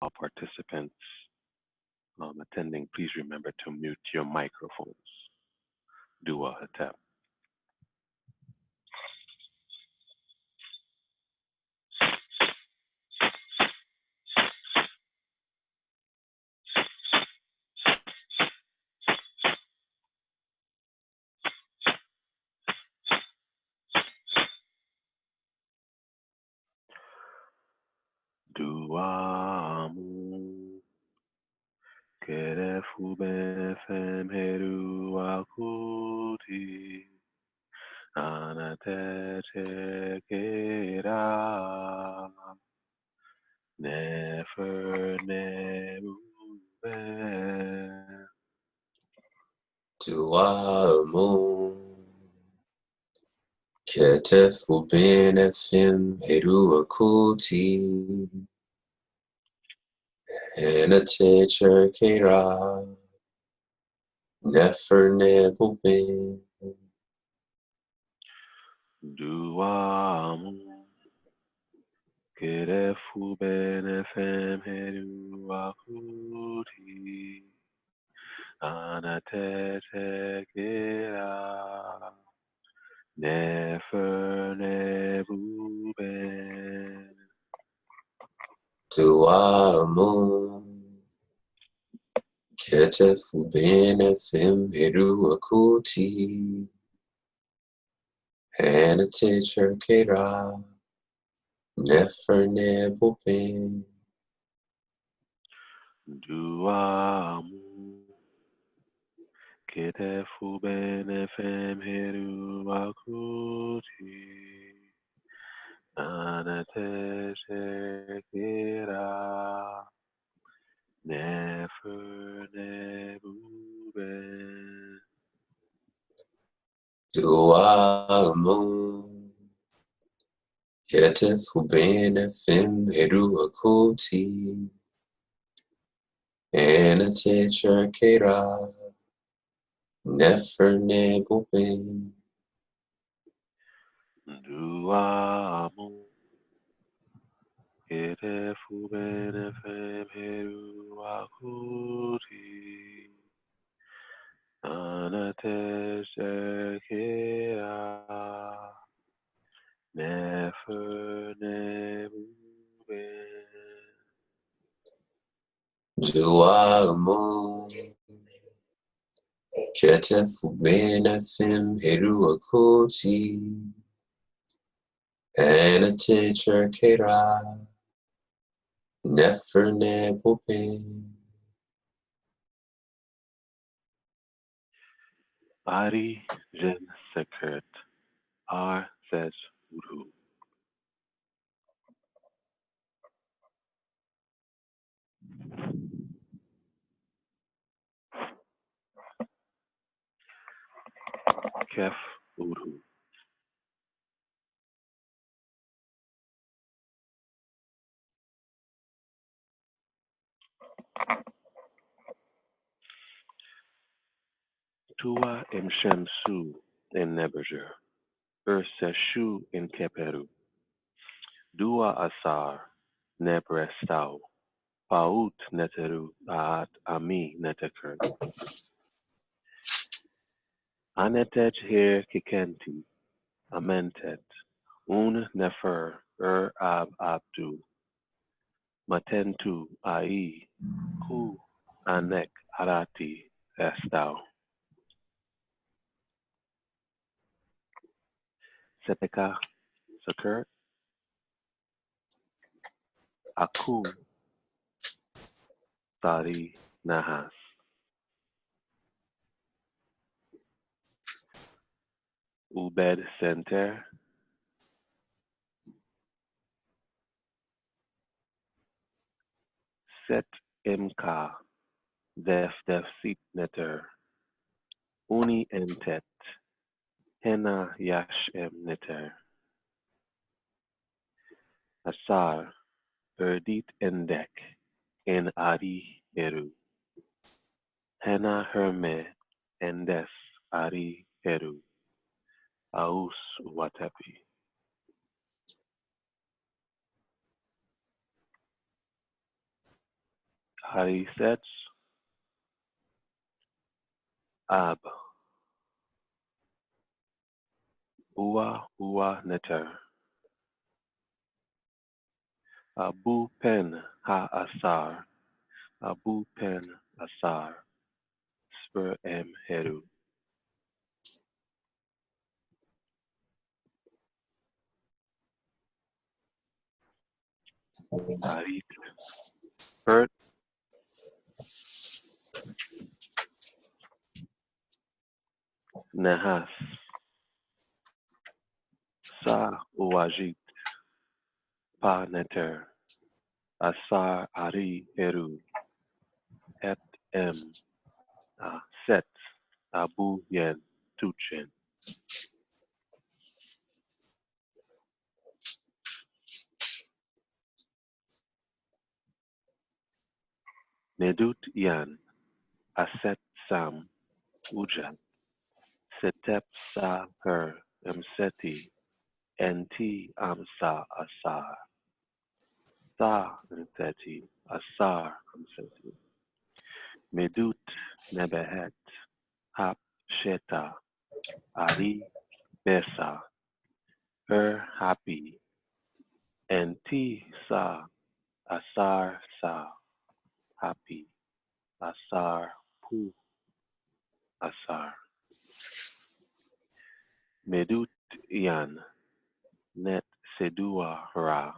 All participants attending, please remember to mute your microphones. Dua Hatep. Dua Mu Kerefu Benefem Heru Akuti Anatete Kera Nefer Nebu Duamu Ketefu Benefim Heru Akuti Anatete Kera Nefer Nebu Ben Duamu Kerefu Benefem Heru Akuti Anatete Kera Nefer Nebu Duamu Ketefu Benefim Heru Akuti Anatete Kera Nefer Nebu Ben Duamu Ketefu Benefem Heru Akuti Anatete Kera Nefer Nebu Duamu Ketefu Benefim Heru Akuti Anatete Kera Nefer Nebu Ben Duamu Ketefu Benefem Heru Akuti Anatete Kera Nefer Nebu Duamu Ketefu Benefim Heru Akuti Anatete Kera Nefer Nebu Ben Ari Jen Sekert R says Uru. Kef Uru. Tua Mshem Su in Neberger. Shu in Keperu. Dua Asar Nebrestau. Paut Neteru Aat Ami Neteker. Anetet Her Kikenti. Amentet. Un Nefer Ab Abdu. Matentu Ai. Ku Anek Arati Estau. Seteka Sakert. Aku Sari Nahas. Ubed Center. Set Imka. Def Sit Neter. Uni Entet. Hena Yash Neter. Asar. Erdit Endek. En Ari Eru. Hena Herme. Endes Ari Eru. Aus Watepi. Harisets Ab Ua Neter Abu Pen Ha Asar Abu Pen Asar Spur M Heru Tarit Pert Nahas Sa Uajit Pa Neter Asar Ari Heru Et M Set Abu Yen Tuchen Nedut Yan Aset Sam Ujat Setep Sa Her Mseti Nt Amsa Asar Sa Mseti Asar Mseti Medut Nebehet Hap Sheta Ari Besa Her Happy Nt Sa Asar Sa Happy Asar Pu Asar Medut Yan Net Sedua Ra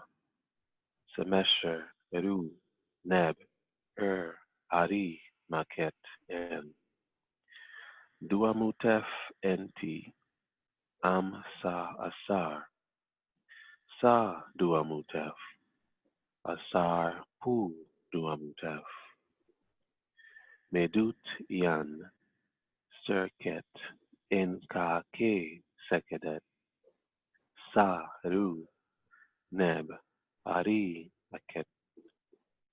Semesher Eru Neb Ari Maket and Duamutef Enti Am Sa Asar Sa Duamutef Asar Pu Duamutef Medut Yan Serket Enka Ke Sekedet Sa Ru Neb Ari Maket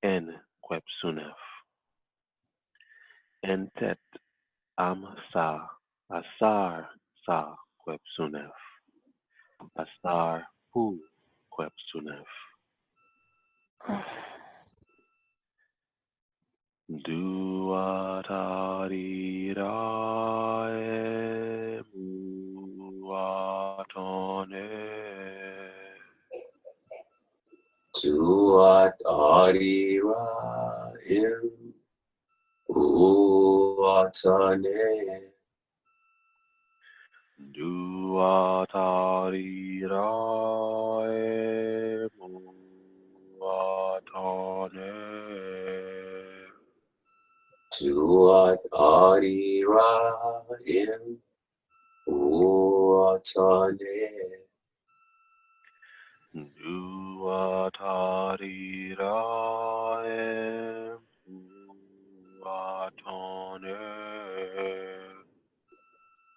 En Quepsunef Entet Am Sa Asar Sa Quepsunef Asar Pu Quepsunef Duatari Muatone Tuat Adira Im Uatane. Duatari Muatone Tuat Adira Im Uatane. Duatari Muatone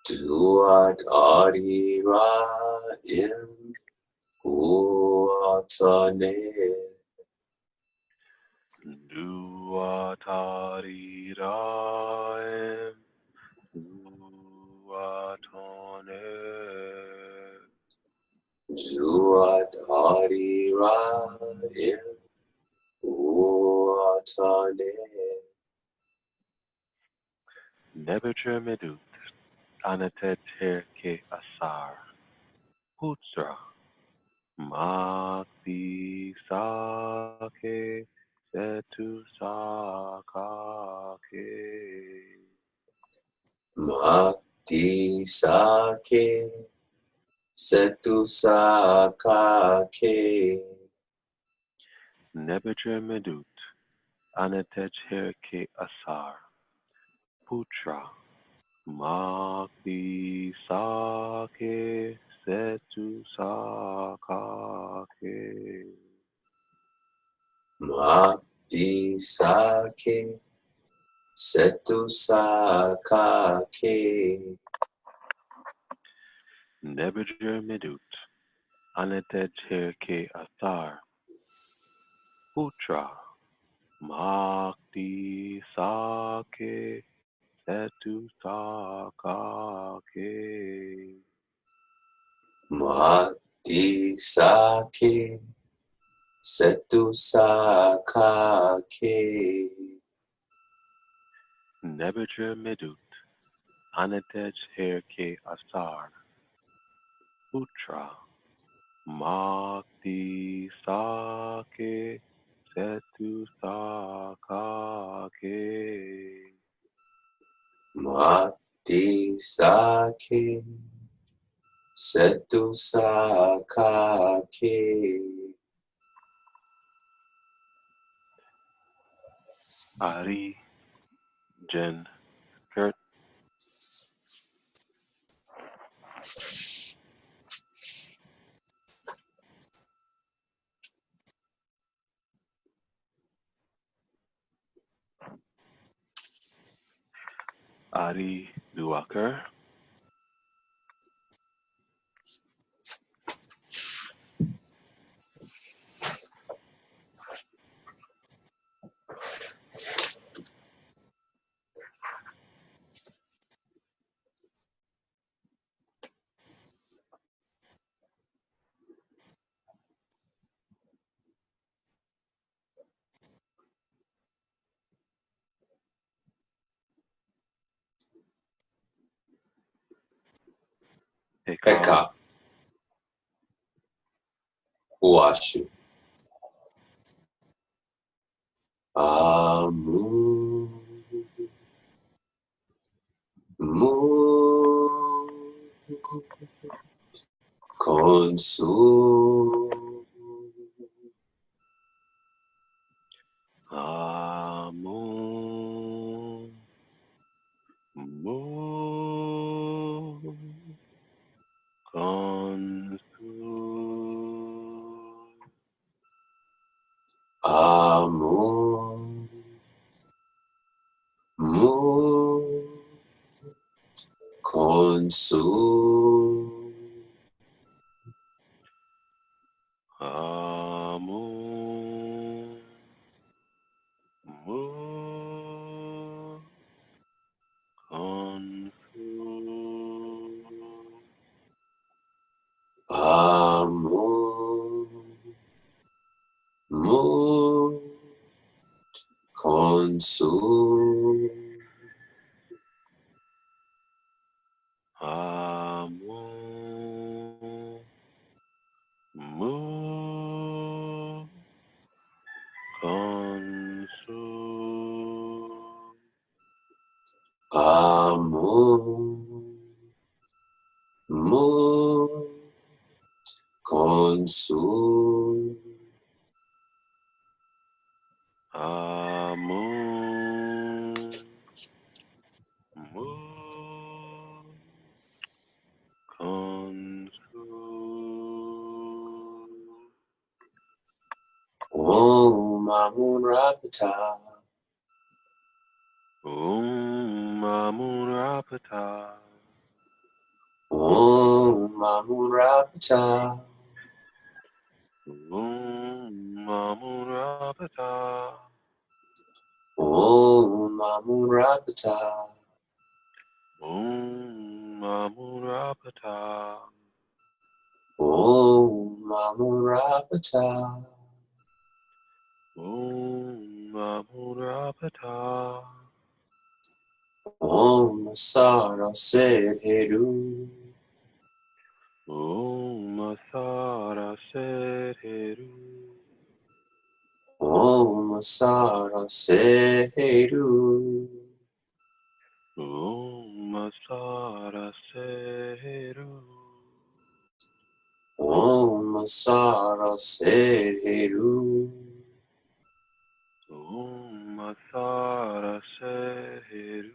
Tuat Adira Im Uatane. Duatari Muatone Tuat Adira Im Uatane. Nebuchadnezzar Medut Anatet Ke Asar Putra Makti Sake Setu Sakake Makti Sake Setu Sakake. Nebuchadnezzar Medut Anatet Ke Asar Putra Makti Sake Setu Sakake Makti Sake Setu Sakake. Nebuchadnezzar Medut Anatet Ke Asar Putra Makti Sake Setu Sakake Makti Sake Setu Sakake. Nebuchadnezzar Medut, Anatej Herke Asar, Putra, Makti Sake, Setu Sakake. Mati Sake Setu Sakake. Ari, Jen, Kurt, Ari Duaker, Heka, Heka Uashu Amu Mu Konsu Amun, Mu, Konsu, Amu Mu Konsu Amun, Mu, Konsu, Amu Mu Konsu Amun, Mu, Konsu, Amu Mu Konsu Amun, Mu, Konsu, Om Amun Rapata Amun Rapata, Om Amun Rapata Amun Rapata, Om Amun Rapata Amun Rapata, Om Amun Rapata Amun Rapata, Om Asara said Heru Masara Seru, Om Asara said Heru Masara Seru, Om Asara said Heru Masara Seru,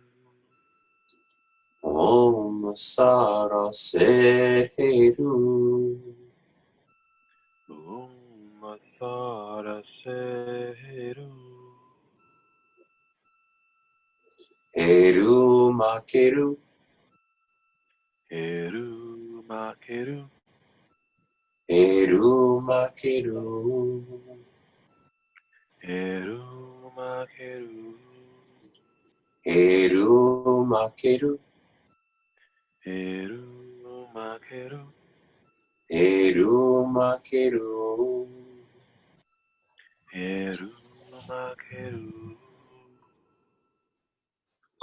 Om Asara said Heru Masara Seru, Heru Makeru Heru Makeru, Heru Makeru Heru Makeru, Heru Makeru Heru Makeru, Heru Makeru Heru Makeru,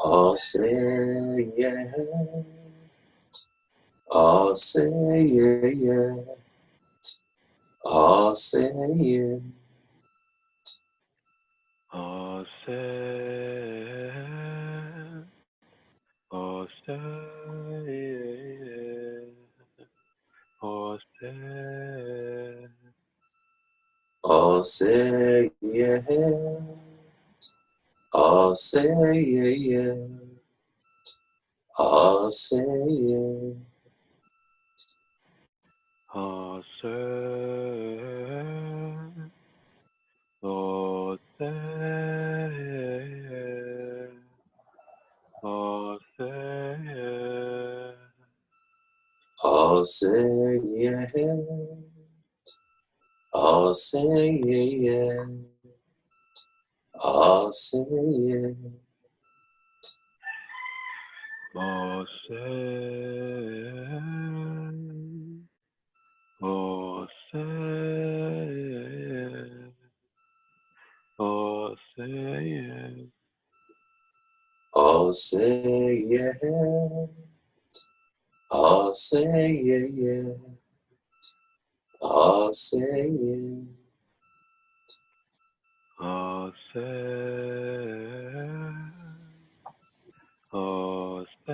I'll say yes. I'll say yes. I'll say yes. I'll say, I'll say, I'll say, I'll say yes. I'll say yes. I'll say yes. I'll say, I'll say, I'll say, I'll say yes. I'll say yes. I'll say yes. I'll say, I'll say, I'll say, I'll say yes. I'll say yes. I'll say yes. I'll say, I'll say,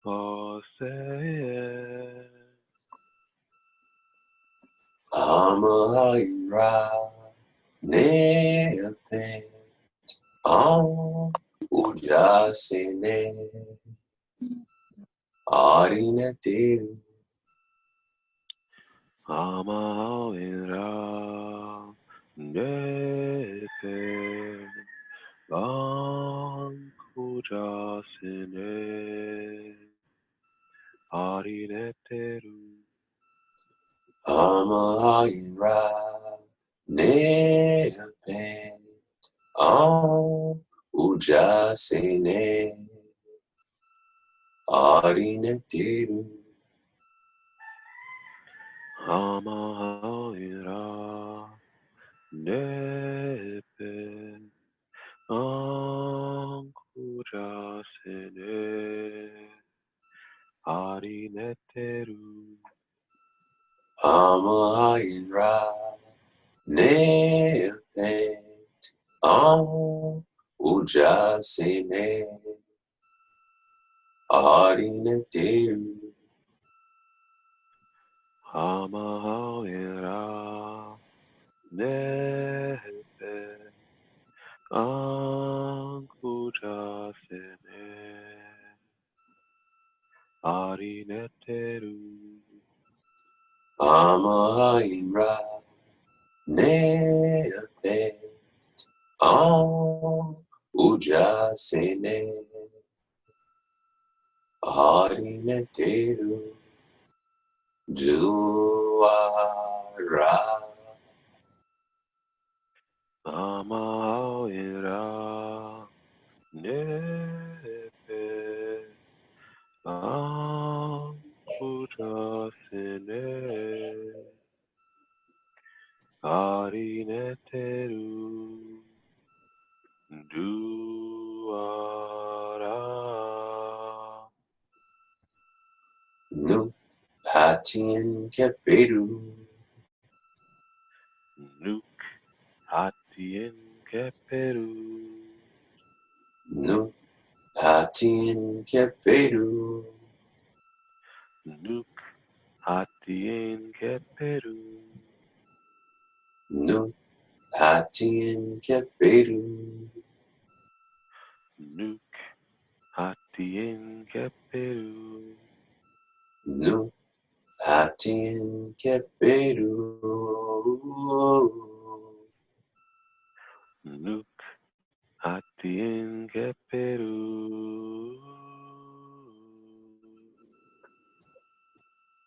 I'll say, Amahira nepe am ujasene arinete Amahawira Nete Bankujasine Arineteru Amahira nepe am ujasene arinete Amahawira Nete Bankujasine Arineteru Amahira nepe am ujasene arinete Amahawira Nete Ankujasene Arineteru Amahira nepe am ujasene arineteru juara Amahawira Nepe Ankujasene Arineteru Duara nu patien keperu Nuk Hatien Keperu nu patien keperu Nuk Hatien Keperu nu patien keperu Nuk Hatien Keperu nu patien keperu Nuk Hatien Keperu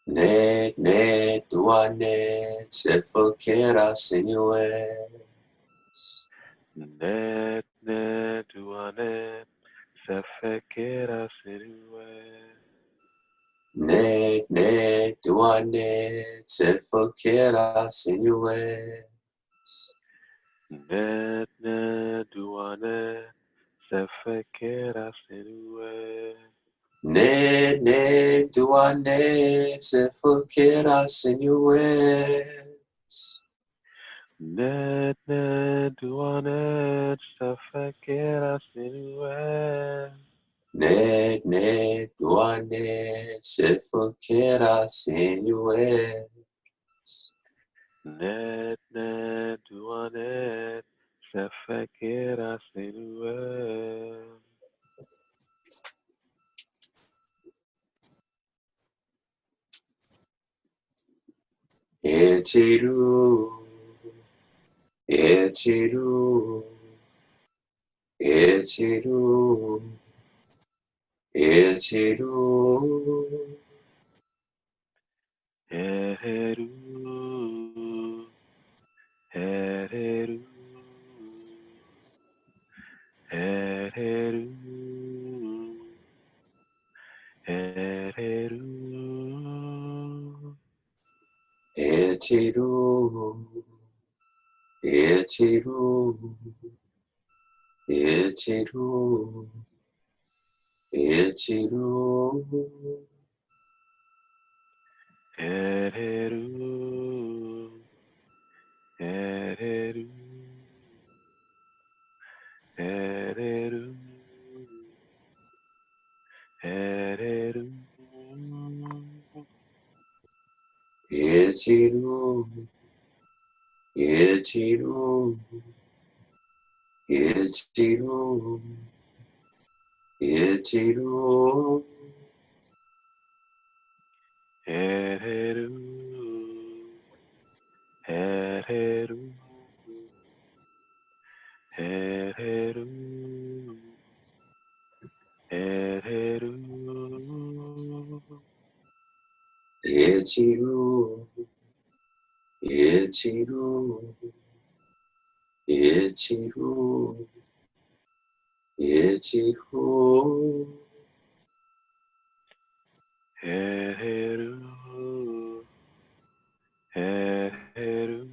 net net duanet se fokera señores Net Net Duanet Sefekera Sinue net net duanet se fokera señores Net Net duane sefekera senue. Ne duane sefokera sinues. Ne duane sefekera senue. Ne duane sefokera sinues. Ne duane sefekera senue. Etiru, etiru, etiru, etiru. Heru, heru, heru, heru. Etiru, etiru, etiru, etiru. Heru, heru, heru, heru. Etiru, etiru, etiru, etiru. Heru, heru, heru, heru. Etiru, etiru, etiru, etiru. Heru, heru,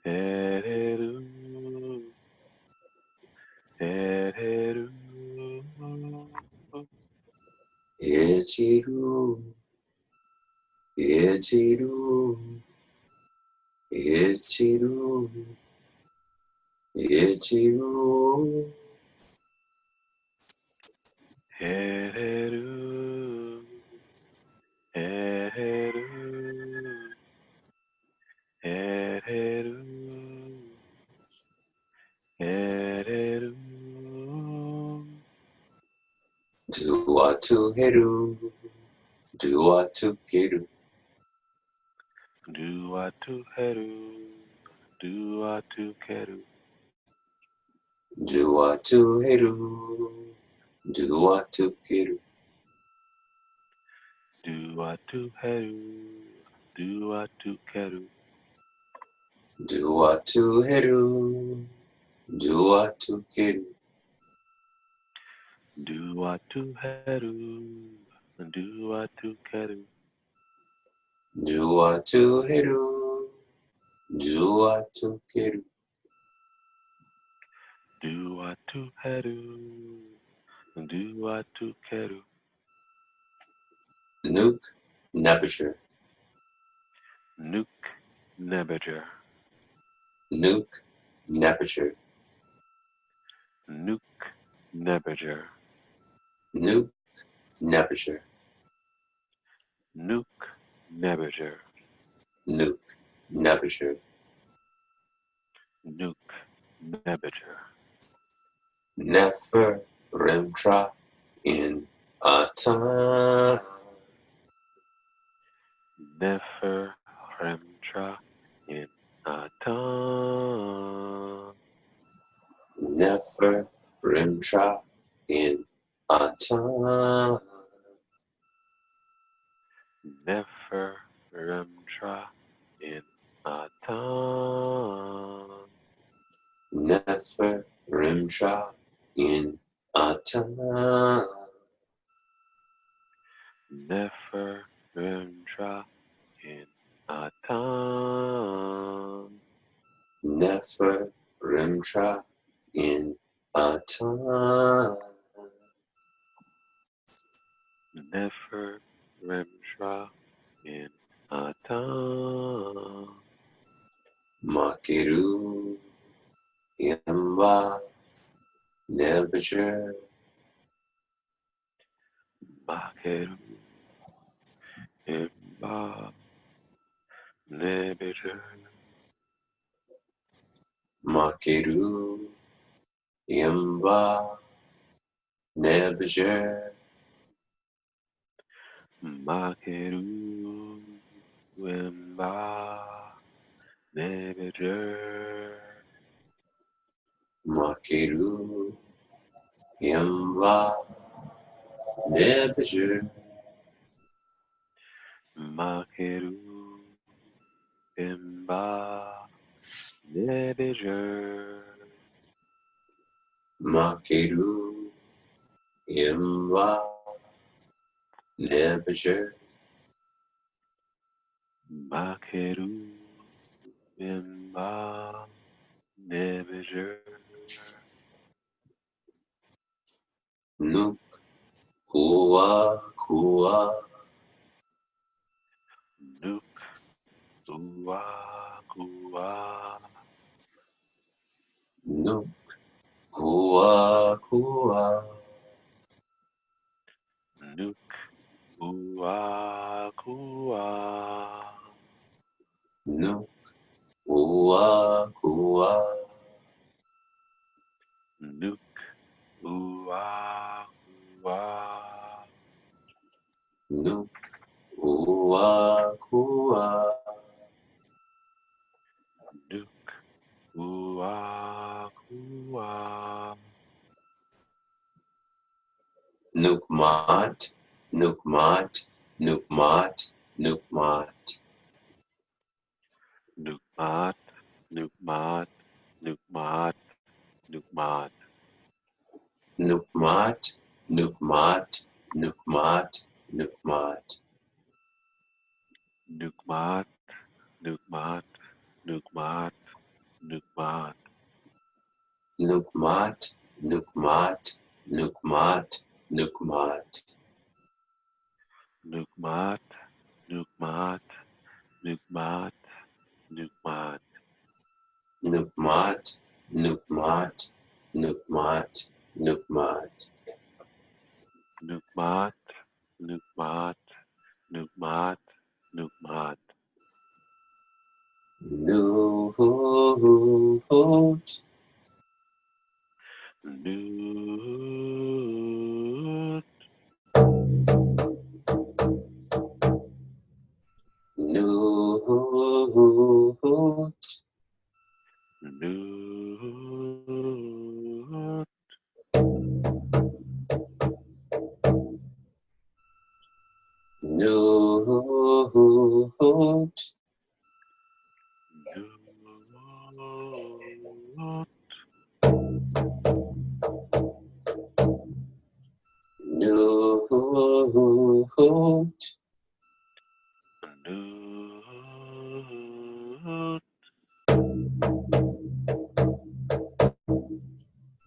heru, heru. Etiru, etiru, etiru, etiru. Heru, heru, heru, heru. Duatu heru, duatu keru, Duatu heru, duatu keru, duatu heru, duatu keru, duatu heru, duatu keru, duatu heru, duatu keru. duatu heru, duatu keru, Duatu heru, duatu keru. duatu heru, duatu keru, Nuk Nebuchadnezzar, Nuk Nebuchadnezzar, Nuk Nebuchadnezzar, Nuk Nebuchadnezzar, Nuk Nebuchadnezzar, Nuk Nebuchadnezzar, Nuk Nebuchadnezzar. Nuk Nebuchadnezzar, Nefer Remtra in Atan. Nefer Remtra in Atan, Nefer Remtra in Atan. Nefer Remtra in Atan, Nefer Remtra in Atan. Nefer Remtra in Atan, Nefer Rimtra in Ata. Nefer Remsha in Atan. Makiru Yamba Nebajer. Makeru Imba Nebejer. Makiru Yamba Nebajer. Makeru Imba Nebejer. Makiru Yamba Nebajer. Makeru Imba Nebejer. Makiru Yamba Nebajer. Makeru Imba Nebejer. Nuk Kua Kua. Nuk Ua Kua. Nuk Kua Kua. Nuk Ua Kua. Nuk Kua Kua. Nuk Ua Kua. Nuk Kua Kua. Nuk Ua Kua. Nukmat, Nukmat, Nukmat, Nukmat. Nukmat, Nukmat, Nukmat, Nukmat. Nukmat, Nukmat, Nukmat, Nukmat. Nukmat, Nukmat, Nukmat, Nukmat. Nukmat, Nukmat, Nukmat, Nukmat. Nukmat, Nukmat, Nukmat, Nukmat. Nukmat, Nukmat, Nukmat, Nukmat. Nukmat, Nukmat, Nukmat, Nukmat. Nut, Nut, Nut, Nut, Nut, Nut. Nut, Nut,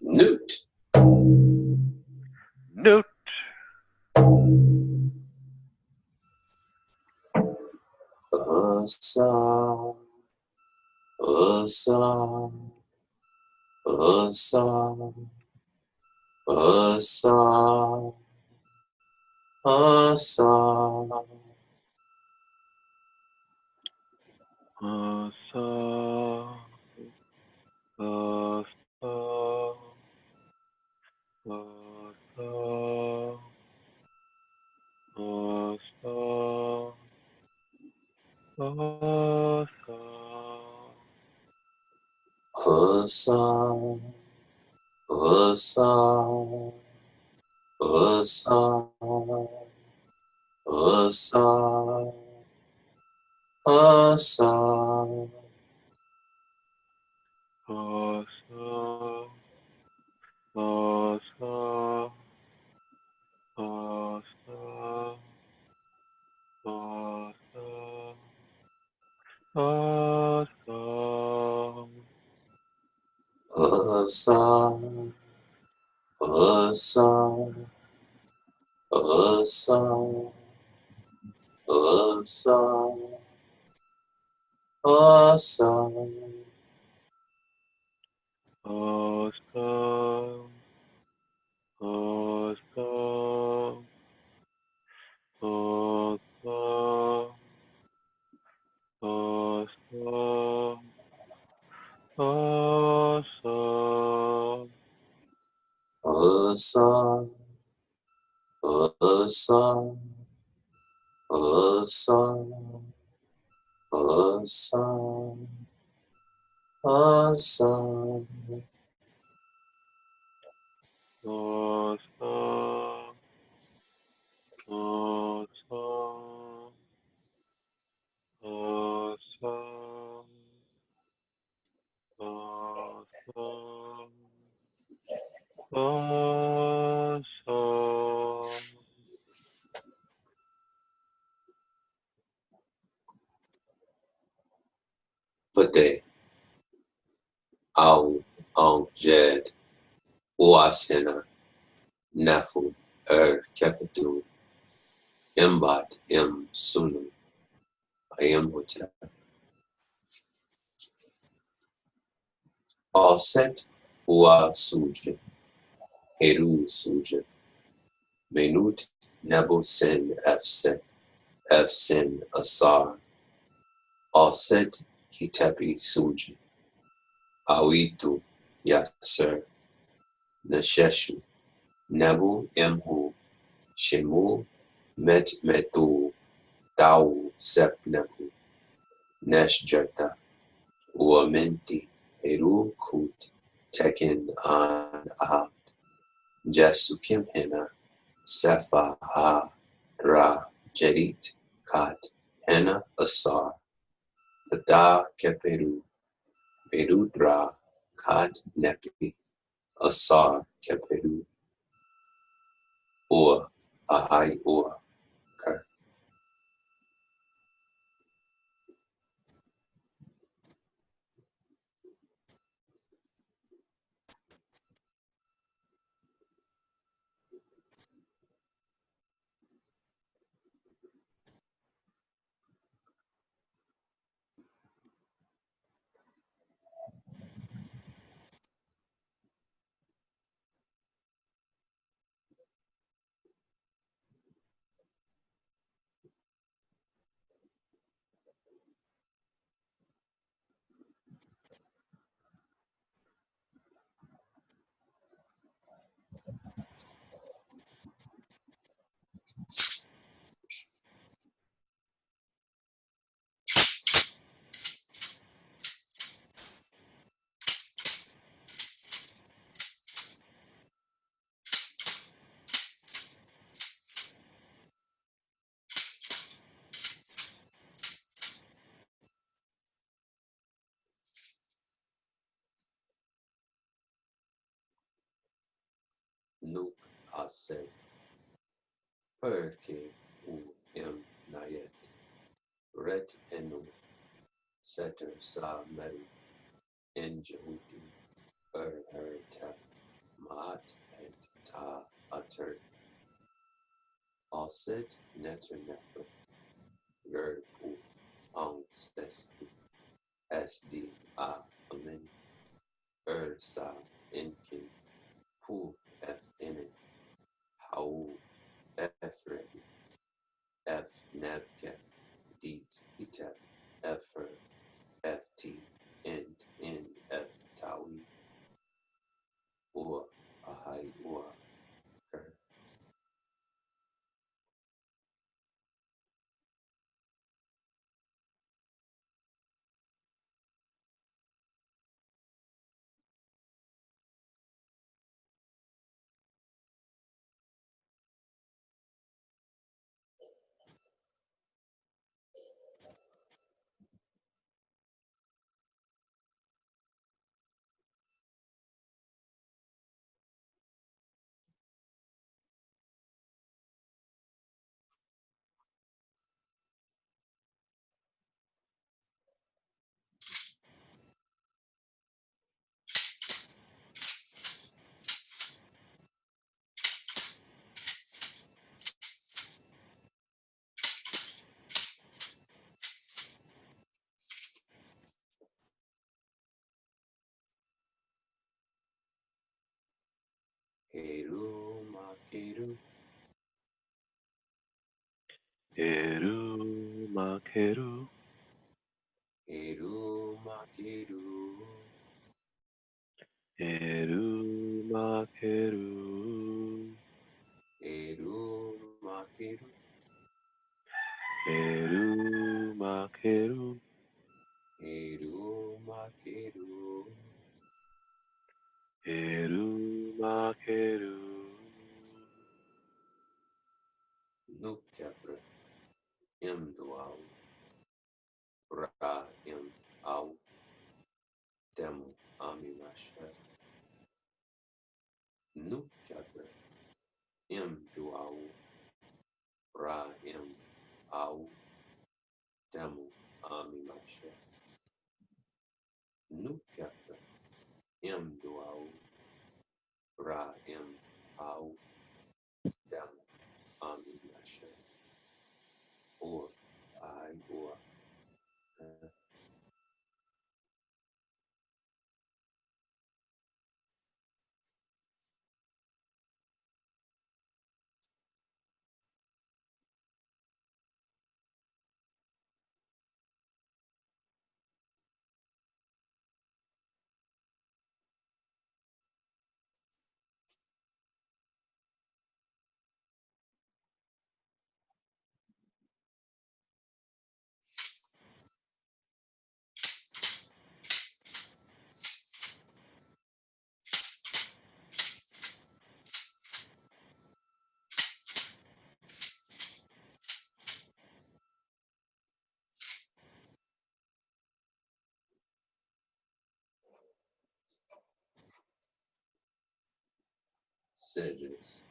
Nut. Nut, Asa, Asa, Asa, Asa, Asa. Asa, Asa, Asa, Asa, Asa. Asa, Asa, Asa, Asa, Asa. Asa, Asa, Asa, Asa, Asa. Asa, asa, asa, asa, asa, Awesome. Awesome. Awesome. Awesome. Awesome. asa, asa, asa, asa, asa, Awesome. Awesome. Awesome. Awesome. Awesome. Pate, Au, Jed, Oasena, Nafu, Kepetu, Imbat, Sunu, Hotel. Aset, Ua Suje, Eru Suje, Menut, Nebo Sen, F Sen Asar, Aset, Hitepi Suje, Awitu, Yasser, Nasheshu, Nebu Emhu, Shemu, Metu, Dau, Sep Nebu, Neshjata, Uamenti, Eru Kut, Tekin An Ahad, Jesukim Hena, Sefa Ha, Ra, Jedit, Kat, Hena Asar, Pada Keperu, Medudra, Kat Nepi, Asar Keperu, Ur, Ahai Ur, Kar. Nuk Ase, Perke U Nayet, Ret Enu, Seter Sa Meru, En Jehuti, Tap, Maat et Ta Ater, Aset Neter Nefer, Gerd Pu, Ang Sesku, SD A Amen, Sa Inkin, Pu F Enen, Hau Efre, F Nevke, Dit Itep, Efer, FT, N F Tawi, Ur, Ahai Ur, Ker. Makeru, Eru Makeru, Makeru, Eru Makeru, Makeru, Eru Makeru, Makeru, Eru Makeru, Nukapra, Mduau, Ra Au, Demu Aminasha, Nukapra, Mduau, Ra Au, Demu Aminasha, Nukapra, Mduau, Ra Au, Demu Aminasha, or or sedges.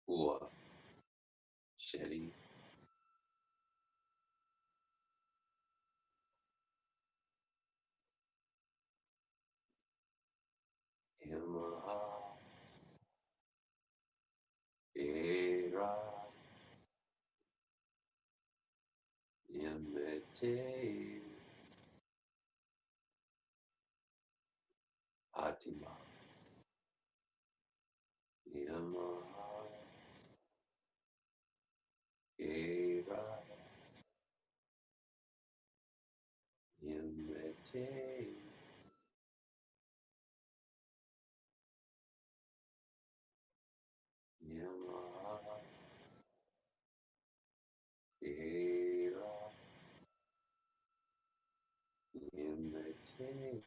Ua, Shelly, Yamaha, Era, Yamete, Atima, Yamaha, Era, Yamete, Yamaha, Era, Yamete,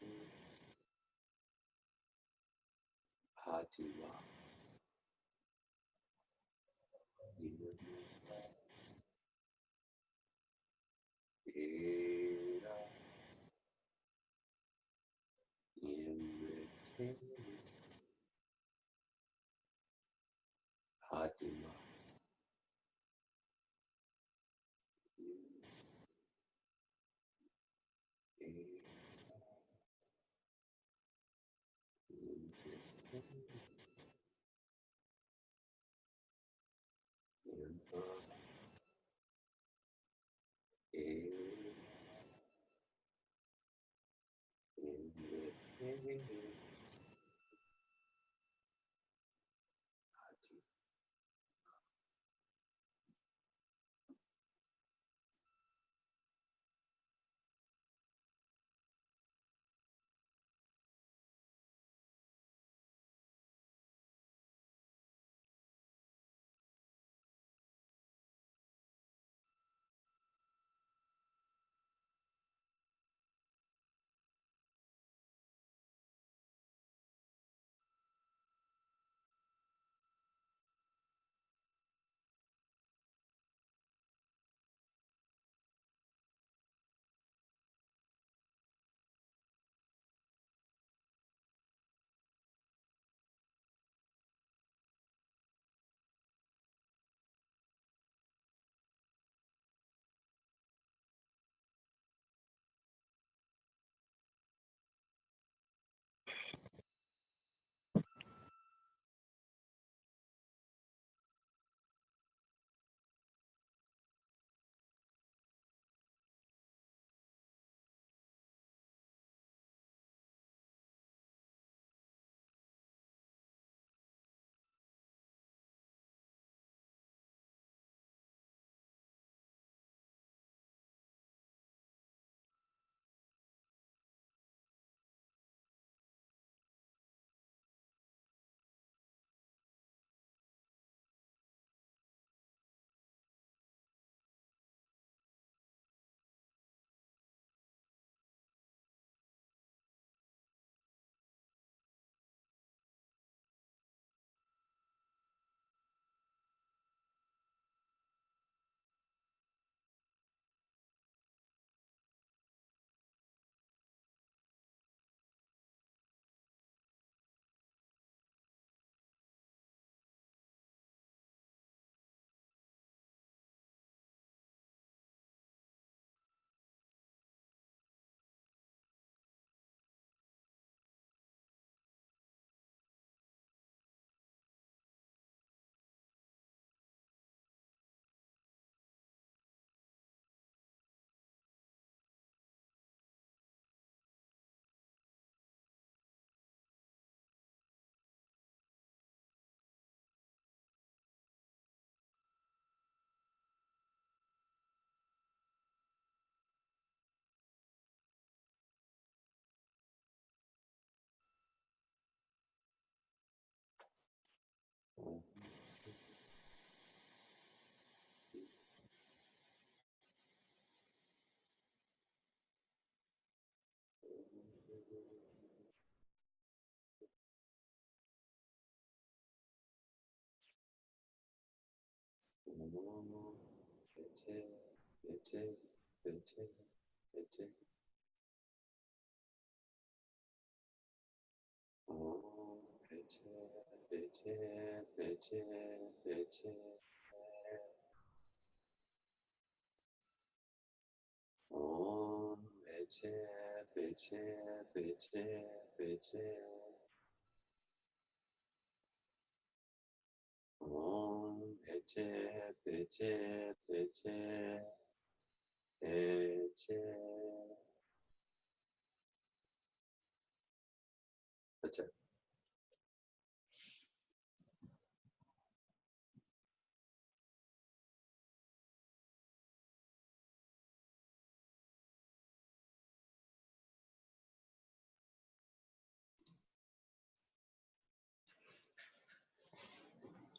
Atima, Yamaha, Fatima.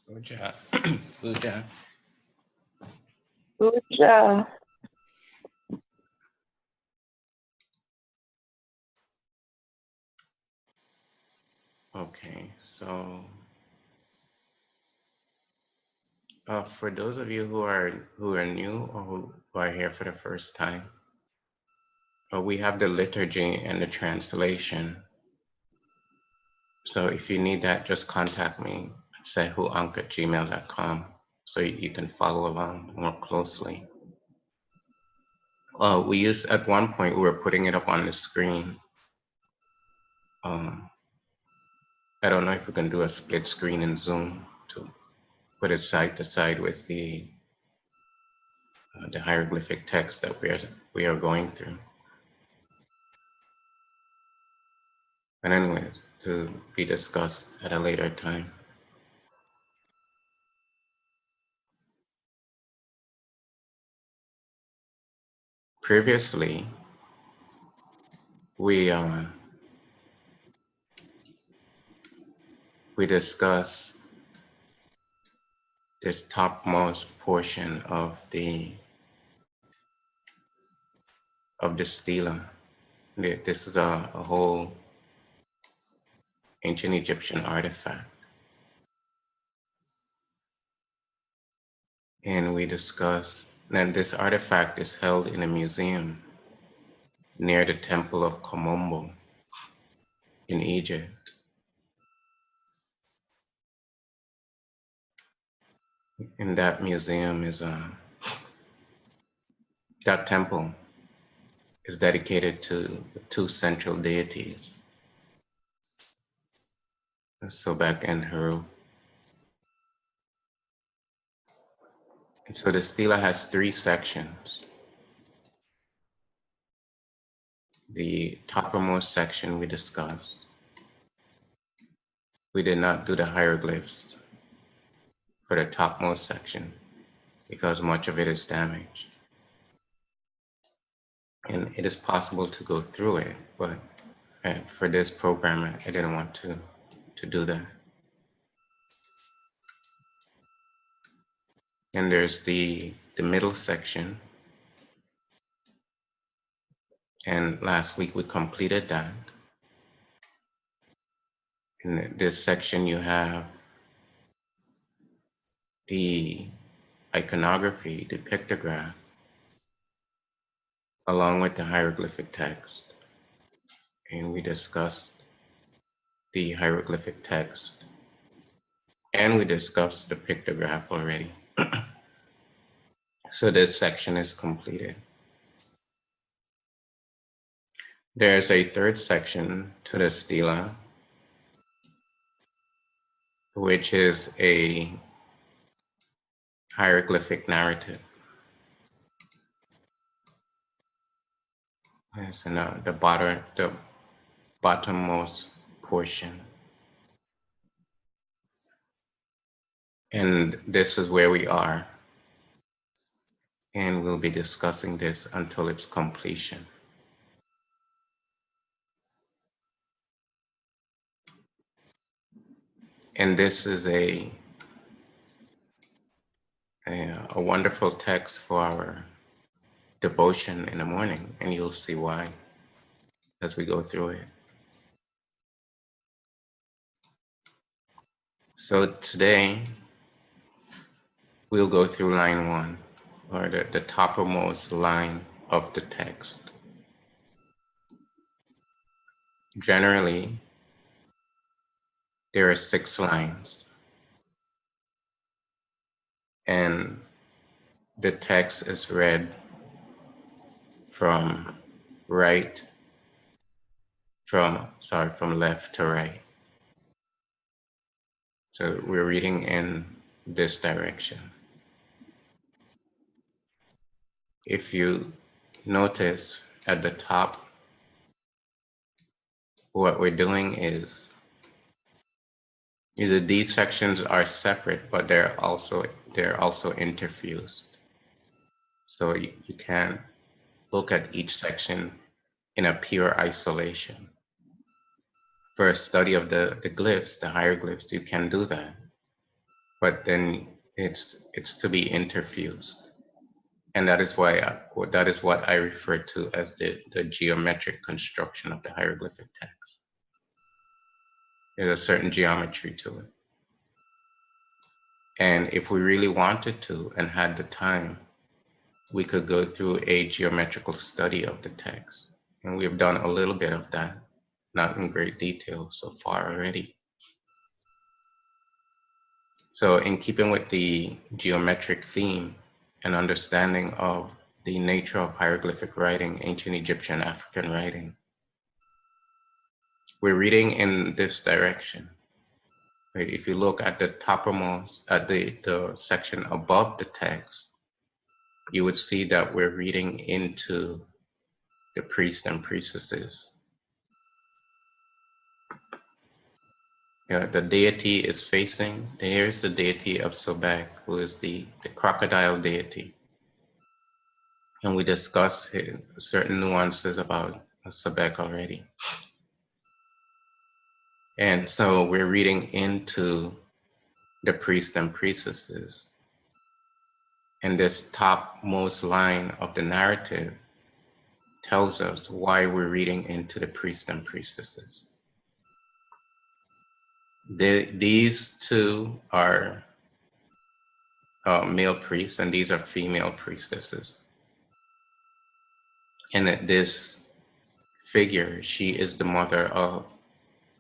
Puja. Puja. Puja. Okay, so for those of you who are new or who are here for the first time, we have the liturgy and the translation. So if you need that, just contact me at sehuank@gmail.com, so you can follow along more closely. At one point, we were putting it up on the screen. I don't know if we can do a split screen in Zoom to put it side to side with the hieroglyphic text that we are going through. But anyway, to be discussed at a later time. Previously, we discussed this topmost portion of the stela. This is a whole ancient Egyptian artifact. And we discussed that this artifact is held in a museum near the temple of Komombo in Egypt. And that museum is that temple is dedicated to the two central deities, Sobek and Heru. And so the stela has three sections. The toppermost section we discussed. We did not do the hieroglyphs for the topmost section because much of it is damaged. And it is possible to go through it, but for this program, I didn't want to do that. And there's the middle section. And last week we completed that. In this section, you have the iconography, the pictograph, along with the hieroglyphic text. And we discussed the hieroglyphic text. And we discussed the pictograph already. So this section is completed. There's a third section to the stela, which is a hieroglyphic narrative. It's in the bottommost portion. And this is where we are. And we'll be discussing this until its completion. And this is a wonderful text for our devotion in the morning, and you'll see why as we go through it. So today, we'll go through line 1, or the toppermost line of the text. Generally, there are 6 lines, and the text is read from left to right. So we're reading in this direction. If you notice at the top, what we're doing is either these sections are separate, but they're also interfused. So you can look at each section in a pure isolation. For a study of the glyphs, the hieroglyphs, you can do that, but then it's to be interfused. And that is what I refer to as the geometric construction of the hieroglyphic text. There's a certain geometry to it. And if we really wanted to and had the time, we could go through a geometrical study of the text. And we've done a little bit of that, not in great detail so far already. So in keeping with the geometric theme and understanding of the nature of hieroglyphic writing, ancient Egyptian, African writing, we're reading in this direction. Right? If you look at the topmost, at the section above the text, you would see that we're reading into the priests and priestesses. The deity is facing, here's the deity of Sobek, who is the crocodile deity. And we discussed certain nuances about Sobek already. And so we're reading into the priests and priestesses. And this topmost line of the narrative tells us why we're reading into the priests and priestesses. These two are male priests, and these are female priestesses. And that this figure, she is the mother of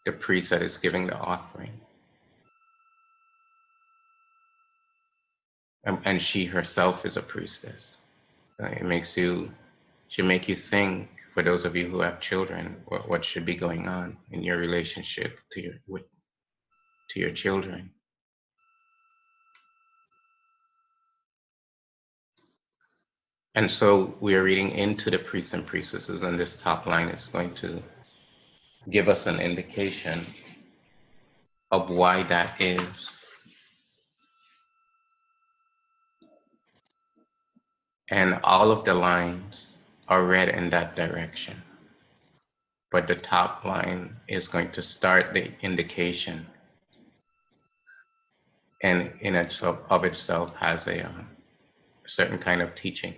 the priest that is giving the offering. And she herself is a priestess. Should make you think, for those of you who have children, what should be going on in your relationship to your children. And so we are reading into the priests and priestesses, and this top line is going to give us an indication of why that is. And all of the lines are read in that direction. But the top line is going to start the indication, and in itself of itself has a certain kind of teaching.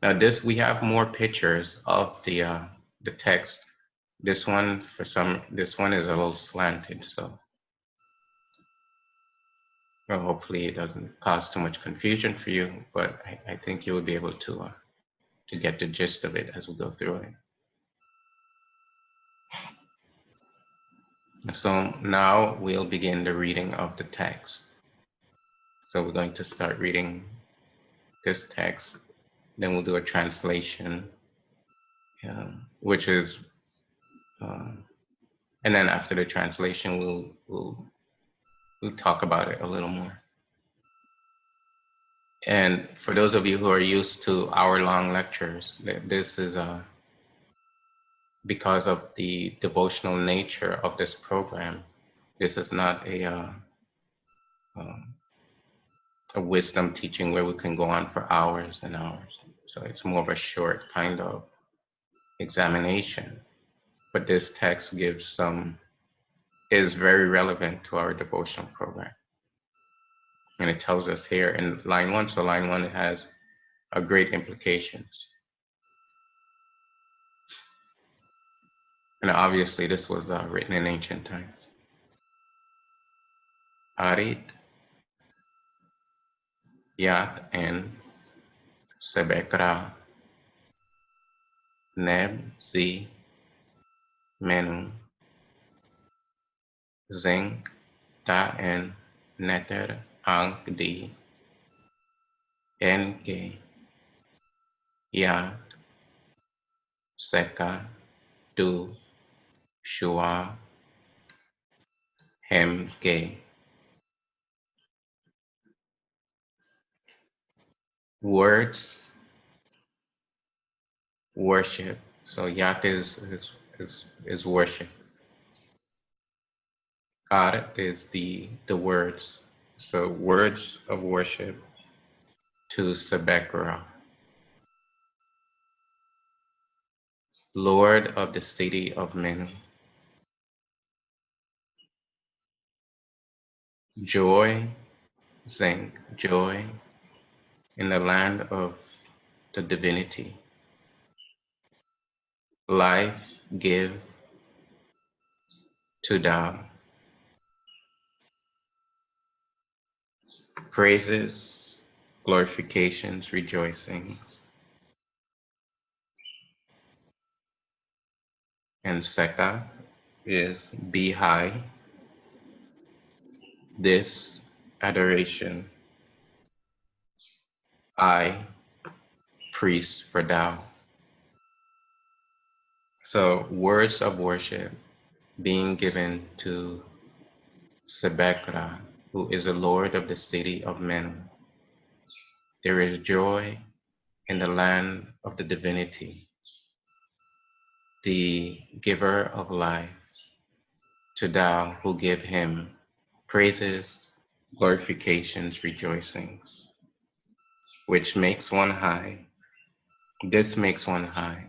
Now we have more pictures of the text. This one is a little slanted, so well, hopefully it doesn't cause too much confusion for you, but I think you will be able to get the gist of it as we go through it. So now we'll begin the reading of the text. So we're going to start reading this text, then we'll do a translation, which is, and then after the translation, we'll talk about it a little more. And for those of you who are used to hour-long lectures, this is because of the devotional nature of this program. This is not a wisdom teaching where we can go on for hours and hours. So it's more of a short kind of examination. But this text is very relevant to our devotional program. And it tells us here in line 1, so line 1 has a great implications. And obviously this was written in ancient times. Arit, Yat, and Sebekra, Neb, Zi, Menu, Zinc, Ta, and Neter, Ankh, Di, Enke, Yat, Seka, Du, Shua, Hemke. Words, worship. So Yat is worship. Art is the words. So words of worship to Sebekra, Lord of the city of Menu. Joy, Zinc, joy in the land of the divinity. Life give to thou. Praises, glorifications, rejoicings. And Seka is be high. This adoration, I, priest for thou. So words of worship being given to Sebekra, who is the Lord of the city of men. There is joy in the land of the divinity, the giver of life, to thou who give him praises, glorifications, rejoicings, which makes one high. This makes one high.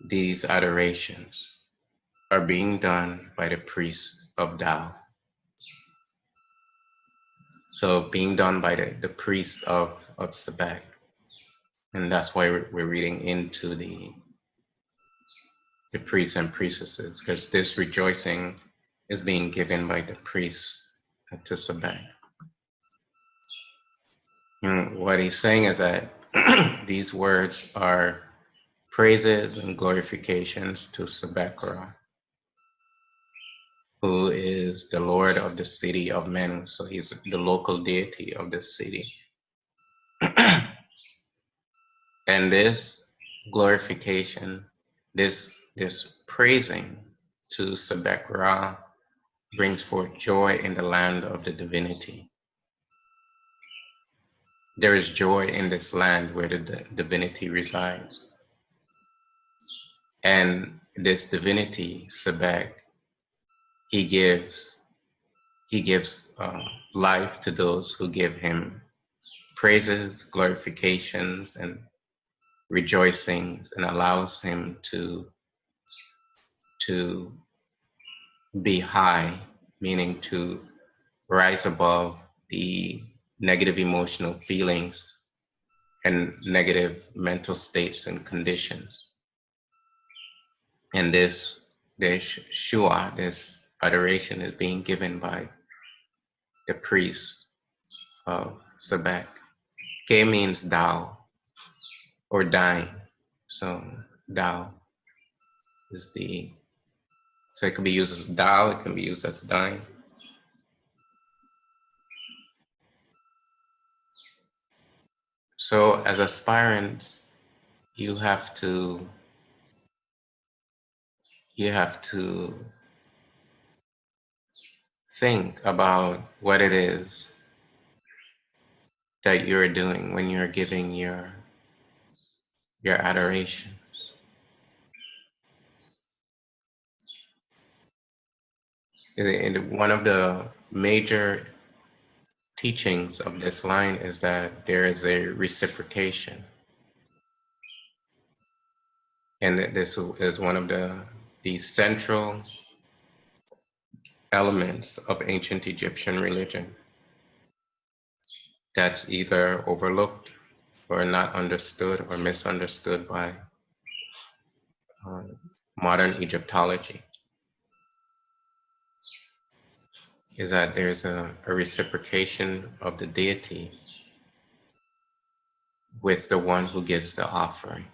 These adorations are being done by the priest of thou. So being done by the priest of Sobek. And that's why we're reading into the priests and priestesses, because this rejoicing is being given by the priests to Sobek. And what he's saying is that these words are praises and glorifications to Sebekra, who is the Lord of the city of Menu. So he's the local deity of the city. And this glorification, this praising to Sebekra brings forth joy in the land of the divinity. There is joy in this land where the divinity resides. And this divinity, Sobek, he gives life to those who give him praises, glorifications, and rejoicings, and allows him to be high, meaning to rise above the negative emotional feelings and negative mental states and conditions. And this Shua, this adoration, is being given by the priest of Sobek. Ke means thou or thine. So thou is so it can be used as thou, it can be used as thine. So as aspirants, you have to think about what it is that you're doing when you're giving your adorations. One of the major teachings of this line is that there is a reciprocation. And that this is one of the central elements of ancient Egyptian religion that's either overlooked or not understood or misunderstood by modern Egyptology, is that there's a reciprocation of the deity with the one who gives the offering.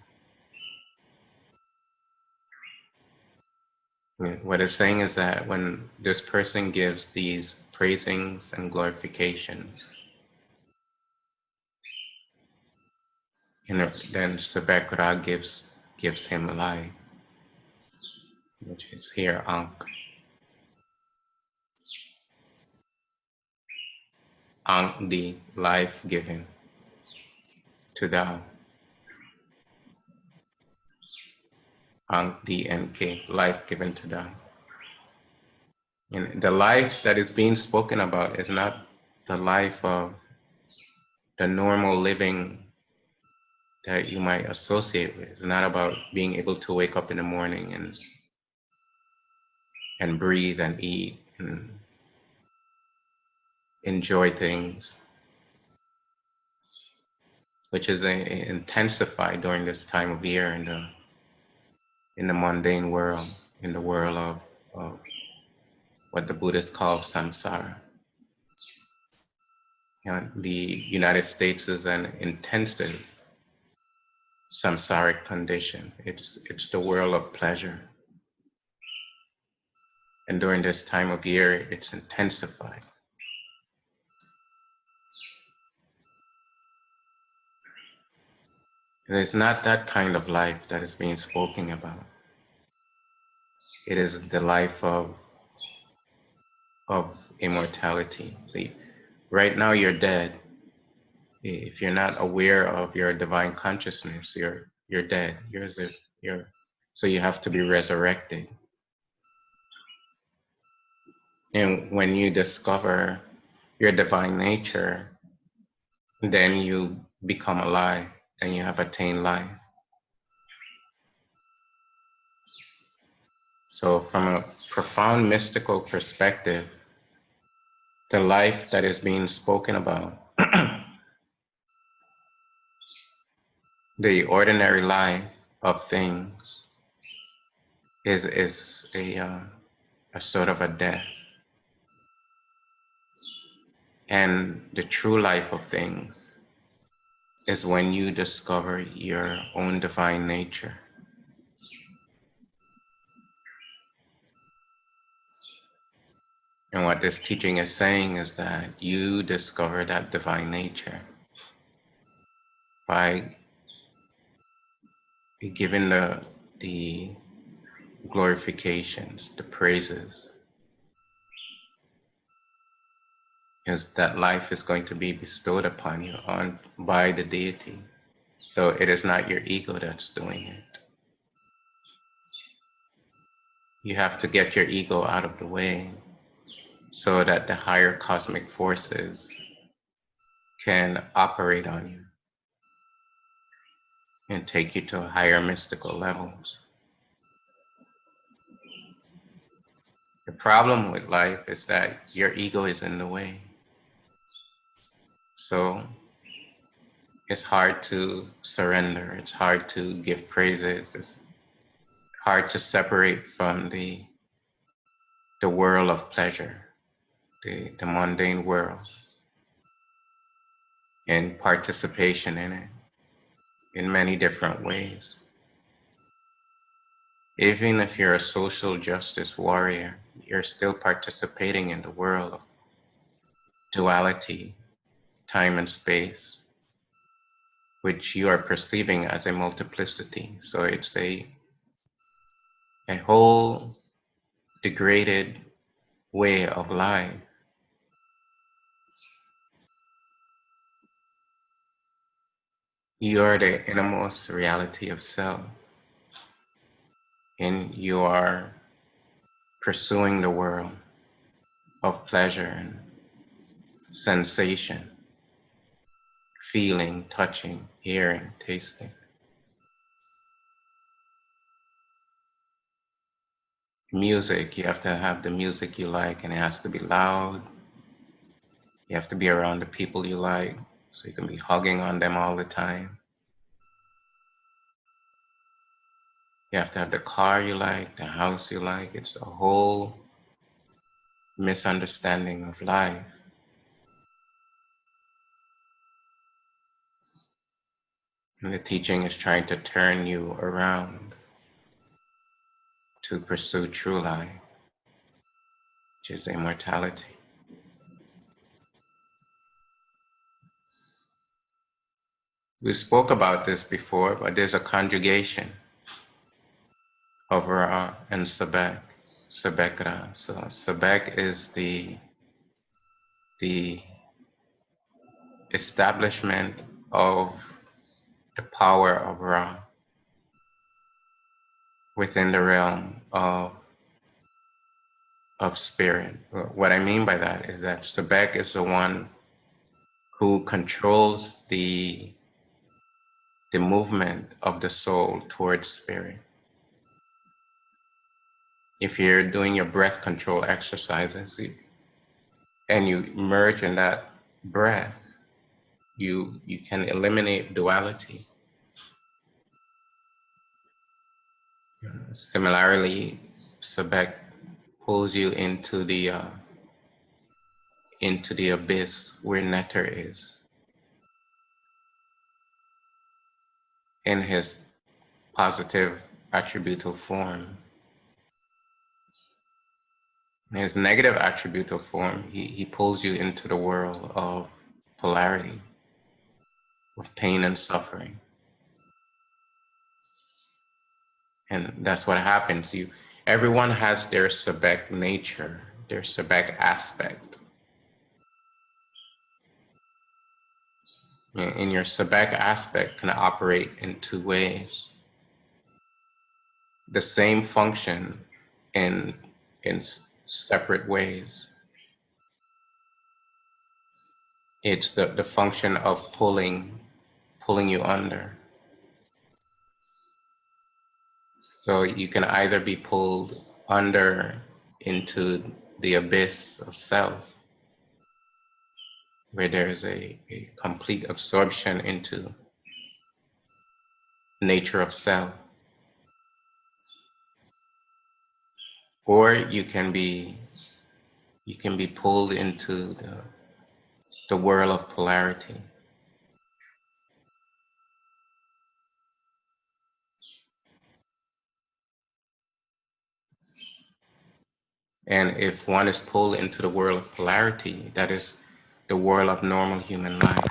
What it's saying is that when this person gives these praisings and glorifications, then Sebekra gives him life, which is here Ankh. Ankh, the life given to thou. Ankh, the NK, life given to thou. And the life that is being spoken about is not the life of the normal living that you might associate with. It's not about being able to wake up in the morning and breathe and eat and enjoy things, which is intensified during this time of year in the mundane world, in the world of what the Buddhists call samsara. The United States is an intensive samsaric condition. It's the world of pleasure. And during this time of year, it's intensified. It is not that kind of life that is being spoken about. It is the life of immortality. See, right now you're dead. If you're not aware of your divine consciousness, you're dead. You're as if you're so you have to be resurrected. And when you discover your divine nature, then you become alive and you have attained life. So from a profound mystical perspective, the life that is being spoken about, the ordinary life of things, is a sort of a death. And the true life of things is when you discover your own divine nature. And what this teaching is saying is that you discover that divine nature by giving the glorifications, the praises, because that life is going to be bestowed upon you by the deity. So it is not your ego that's doing it. You have to get your ego out of the way so that the higher cosmic forces can operate on you and take you to higher mystical levels. The problem with life is that your ego is in the way. So it's hard to surrender. It's hard to give praises. It's hard to separate from the world of pleasure, the mundane world, and participation in it in many different ways. Even if you're a social justice warrior, you're still participating in the world of duality, time and space, which you are perceiving as a multiplicity. So it's a whole degraded way of life. You are the innermost reality of self, and you are pursuing the world of pleasure and sensation, feeling, touching, hearing, tasting. Music, you have to have the music you like, and it has to be loud. You have to be around the people you like, so you can be hugging on them all the time. You have to have the car you like, the house you like. It's a whole misunderstanding of life. And the teaching is trying to turn you around to pursue true life, which is immortality. We spoke about this before, but there's a conjugation of Ra and Sobek, Sobek Ra. So Sobek is the establishment of the power of Ra within the realm of spirit. What I mean by that is that Sobek is the one who controls the movement of the soul towards spirit. If you're doing your breath control exercises and you merge in that breath, you can eliminate duality. Similarly, Sobek pulls you into the abyss where Nether is in his positive attributal form. In his negative attributal form, he pulls you into the world of polarity, of pain and suffering. And that's what happens. Everyone has their Sobek nature, their Sobek aspect. And your Sobek aspect can operate in two ways. The same function in separate ways. It's the function of pulling you under. So you can either be pulled under into the abyss of self, where there's a complete absorption into nature of self, or you can be pulled into the whirl of polarity. And if one is pulled into the whirl of polarity, that is the whirl of normal human life.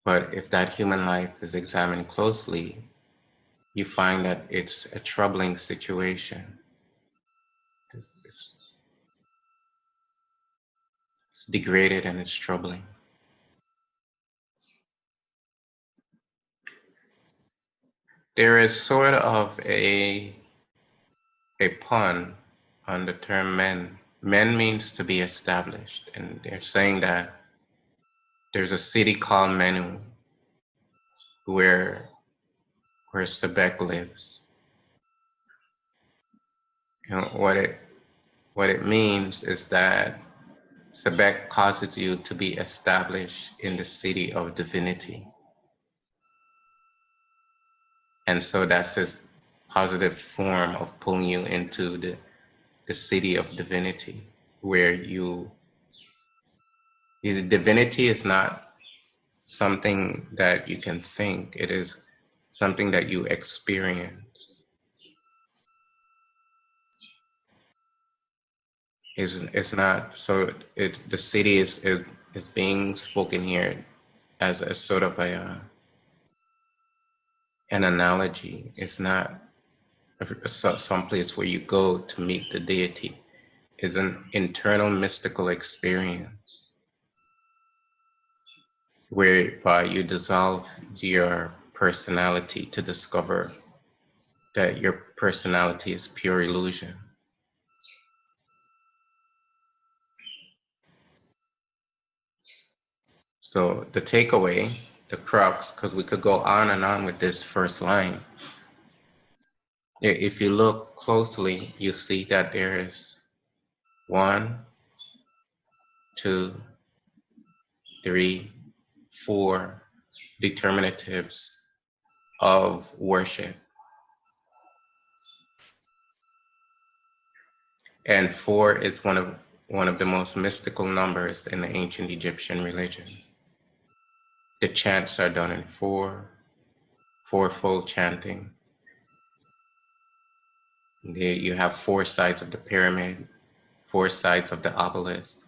But if that human life is examined closely, you find that it's a troubling situation. It's degraded and it's troubling. There is sort of a pun on the term men. Men means to be established, and they're saying that there's a city called Menu where Sobek lives. You know, what it means is that Sobek causes you to be established in the city of divinity. And so that's his positive form of pulling you into the city of divinity, where divinity is not something that you can think, it is something that you experience. It's not, so the city is being spoken here as a sort of an analogy. It's not some place where you go to meet the deity. It's an internal mystical experience whereby you dissolve your personality to discover that your personality is pure illusion. So the takeaway, the crux, because we could go on and on with this first line. If you look closely, you see that there is 1, 2, 3, 4 determinatives of worship. And 4 is one of the most mystical numbers in the ancient Egyptian religion. The chants are done in 4, fourfold chanting. You have 4 sides of the pyramid, 4 sides of the obelisk.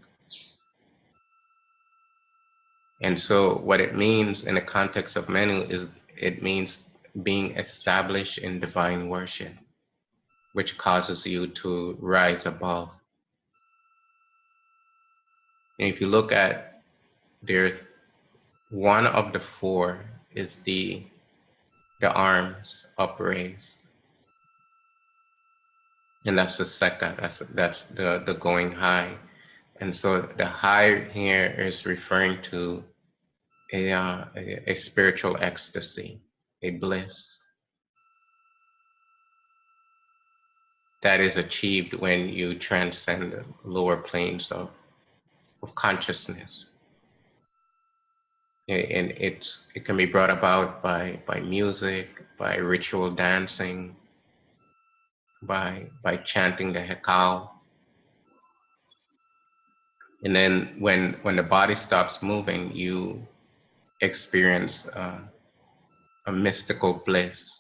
And so what it means in the context of Menu is it means being established in divine worship, which causes you to rise above. And if you look at, there's one of the 4 is the arms upraised. And that's the second, that's the going high. And so the high here is referring to a spiritual ecstasy, a bliss that is achieved when you transcend the lower planes of consciousness. And it can be brought about by music, by ritual dancing, by chanting the Hekal. And then when the body stops moving, you experience a mystical bliss.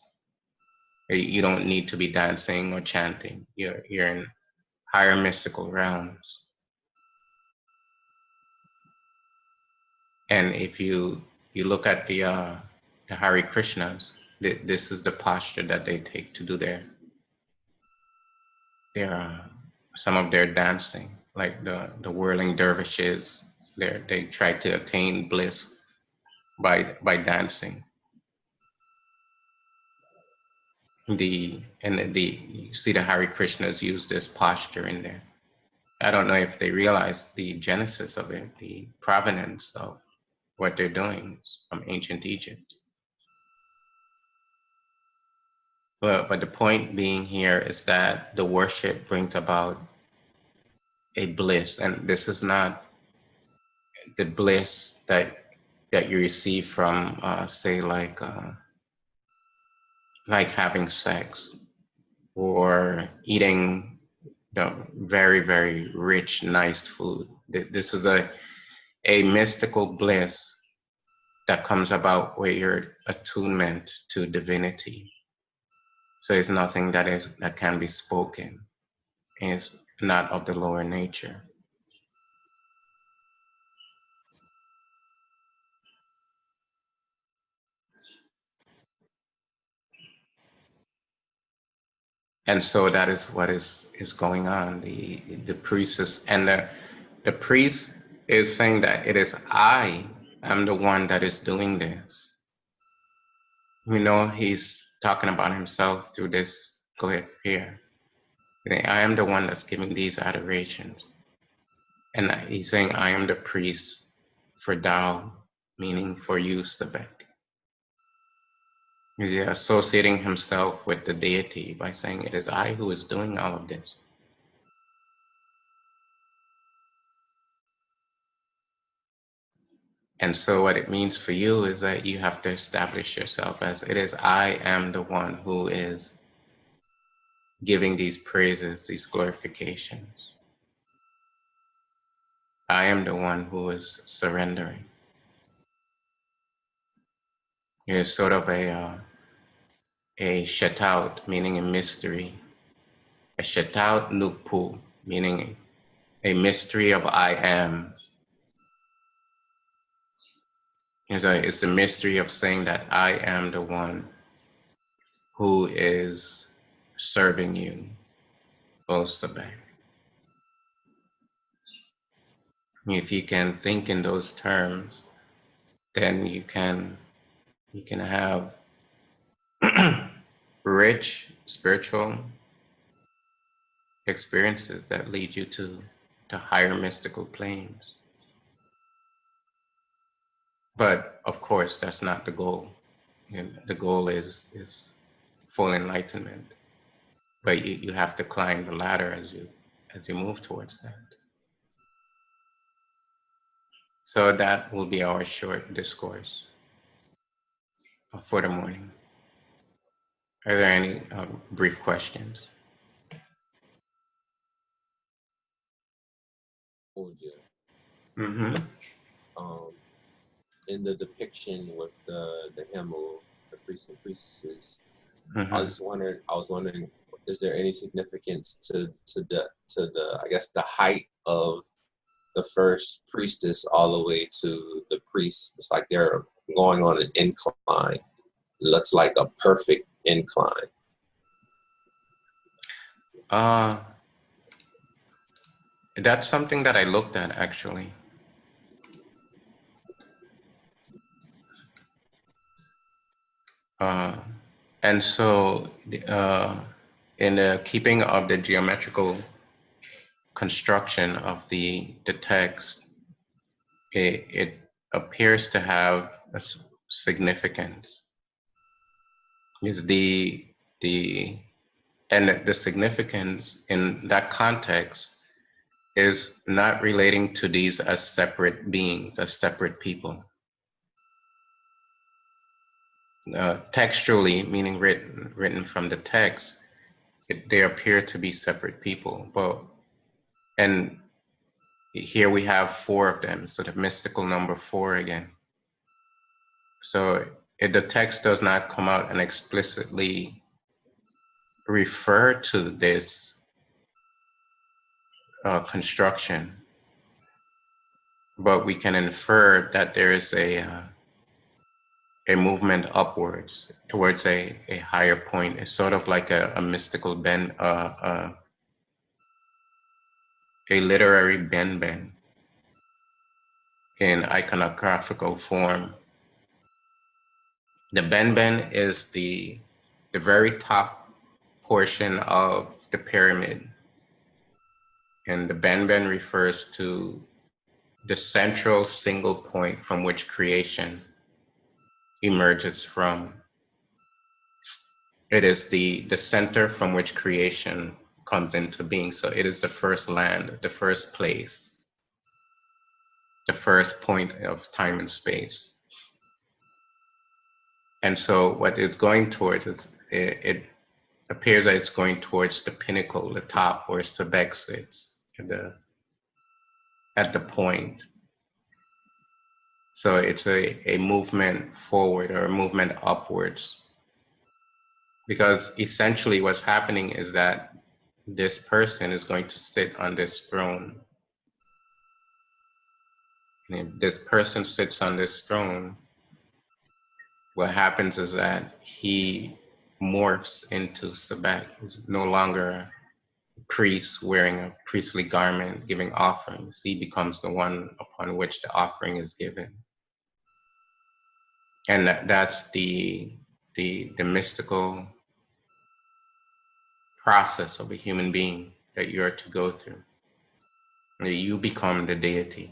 You don't need to be dancing or chanting. You're in higher mystical realms. And if you look at the Hare Krishnas, This is the posture that they take to do their some of their dancing, like the whirling dervishes. They try to attain bliss by dancing. You see the Hare Krishnas use this posture in there. I don't know if they realize the genesis of it, the provenance of what they're doing from ancient Egypt. But the point being here is that the worship brings about a bliss, and this is not the bliss that you receive from, say, like having sex or eating very, very rich, nice food. This is a mystical bliss that comes about with your attunement to divinity. So it's nothing that can be spoken. It's not of the lower nature. And so that is what is going on. The priest is, and the priest is saying that it is I am the one that is doing this. You know, he's talking about himself through this glyph here. I am the one that's giving these adorations. And he's saying, I am the priest for thou, meaning for you, Sobek. He's associating himself with the deity by saying, it is I who is doing all of this. And so what it means for you is that you have to establish yourself as, it is I am the one who is giving these praises, these glorifications. I am the one who is surrendering. It's sort of a shetout, meaning a mystery. A shetout nukpu, meaning a mystery of I am. It's a mystery of saying that I am the one who is serving you, O Sobek. If you can think in those terms, then you can have rich spiritual experiences that lead you to higher mystical planes. But of course, that's not the goal. The goal is full enlightenment. But you have to climb the ladder as you move towards that. So that will be our short discourse for the morning. Are there any brief questions? Mm-hmm. In the depiction with the Hemu, the priests and priestesses, Mm-hmm. I was wondering, is there any significance to the I guess the height of the first priestess all the way to the priest? It's like they're going on an incline. It looks like a perfect incline. That's something that I looked at actually. And so in the keeping of the geometrical construction of the text, it appears to have a significance. Is the significance in that context is not relating to these as separate beings, as separate people. Textually, meaning written from the text, they appear to be separate people. And here we have 4 of them, so the mystical number 4 again. So the text does not come out and explicitly refer to this construction, but we can infer that there is a movement upwards towards a higher point. It's sort of like a mystical bend, a literary bend in iconographical form. The ben is the very top portion of the pyramid, and the ben refers to the central single point from which creation emerges from. It is the center from which creation comes into being. So it is the first land, the first place, the first point of time and space. And so what it's going towards is it appears that it's going towards the pinnacle, the top, where Sobek sits at the point. So it's a movement forward or a movement upwards. Because essentially what's happening is that this person is going to sit on this throne. And if this person sits on this throne, what happens is that he morphs into Sobek. He's no longer a priest wearing a priestly garment, giving offerings. He becomes the one upon which the offering is given. And that's the mystical process of a human being that you're to go through. You become the deity.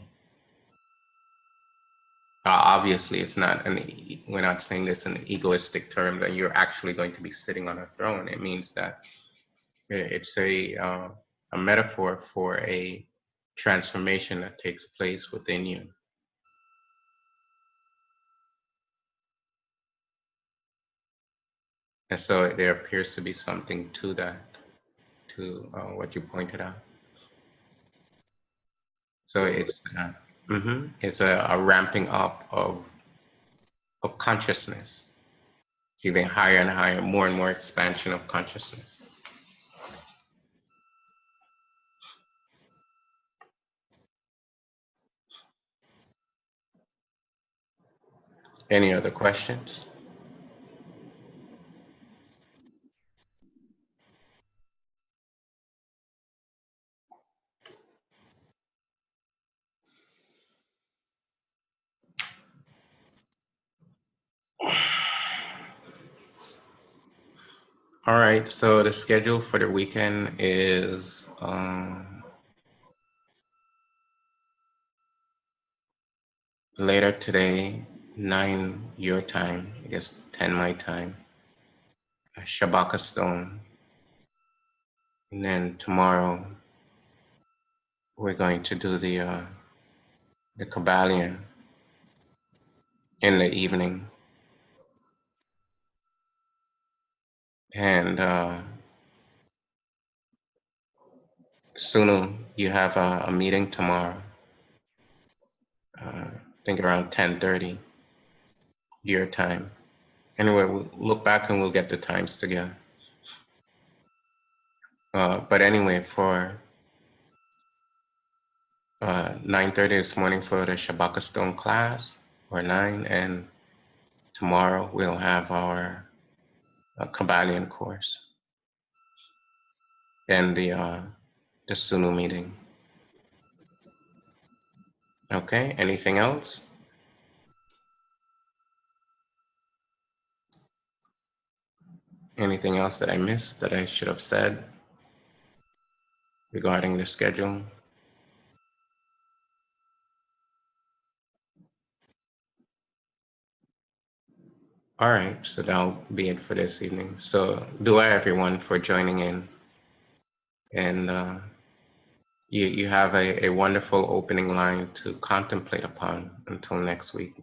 Obviously, it's not we're not saying this in an egoistic term that you're actually going to be sitting on a throne. It means that it's a metaphor for a transformation that takes place within you. And so there appears to be something to that, to what you pointed out. So it's a ramping up of consciousness, giving higher and higher, more and more expansion of consciousness. Any other questions? All right, so the schedule for the weekend is later today, 9 your time, I guess 10 my time, Shabaka Stone. And then tomorrow, we're going to do the Kabbalion in the evening. And Sunu, you have a meeting tomorrow, I think around 10:30 your time. Anyway, we'll look back and we'll get the times together. But anyway, for 9:30 this morning for the Shabaka Stone class, or 9, and tomorrow we'll have our Kabbalion course and the Sunu meeting. Okay, anything else? Anything else that I missed that I should have said regarding the schedule? All right, so that'll be it for this evening. So dua everyone for joining in, and you have a wonderful opening line to contemplate upon until next week.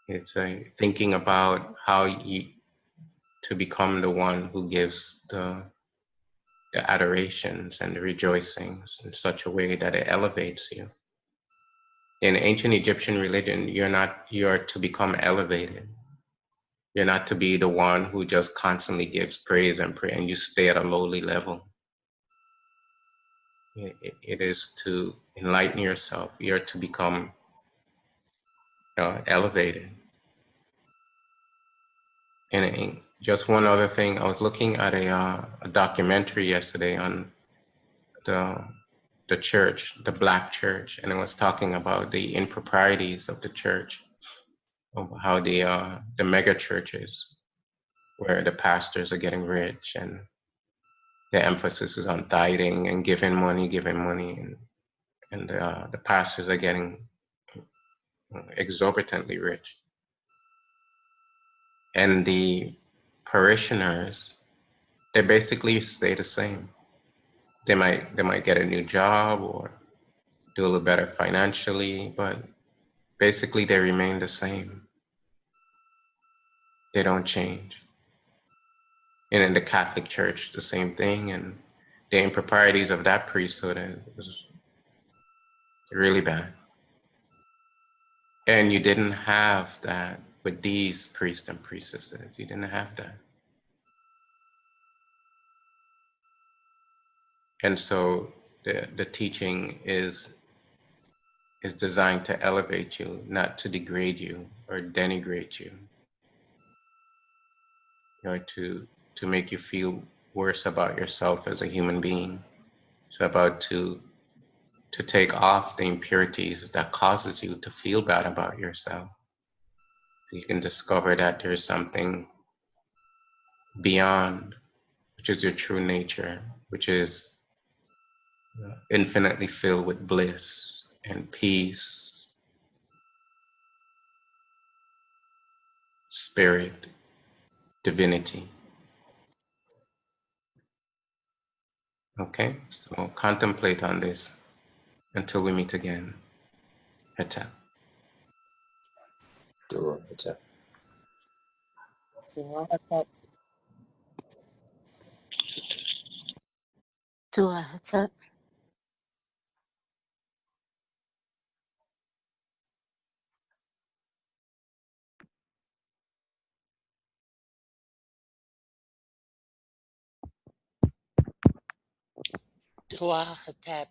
It's thinking about how to become the one who gives the adorations and the rejoicings in such a way that it elevates you. In ancient Egyptian religion, you're to become elevated. You're not to be the one who just constantly gives praise and pray and you stay at a lowly level. It is to enlighten yourself. You're to become elevated. And just one other thing, I was looking at a documentary yesterday on the church, the Black church, and it was talking about the improprieties of the church, of how the mega churches, where the pastors are getting rich and the emphasis is on tithing and giving money, and the pastors are getting exorbitantly rich, and the parishioners, they basically stay the same. They might get a new job or do a little better financially, but basically they remain the same. They don't change. And in the Catholic Church, the same thing, and the improprieties of that priesthood was really bad. And you didn't have that with these priests and priestesses. You didn't have that. And so the teaching is designed to elevate you, not to degrade you or denigrate you, or to make you feel worse about yourself as a human being. It's about to take off the impurities that causes you to feel bad about yourself. You can discover that there's something beyond, which is your true nature, which is infinitely filled with bliss and peace, spirit, divinity. Okay, so contemplate on this until we meet again. Heta. Dua Hatep. Dua Hatep. Dua Hatep. Dua Hatep.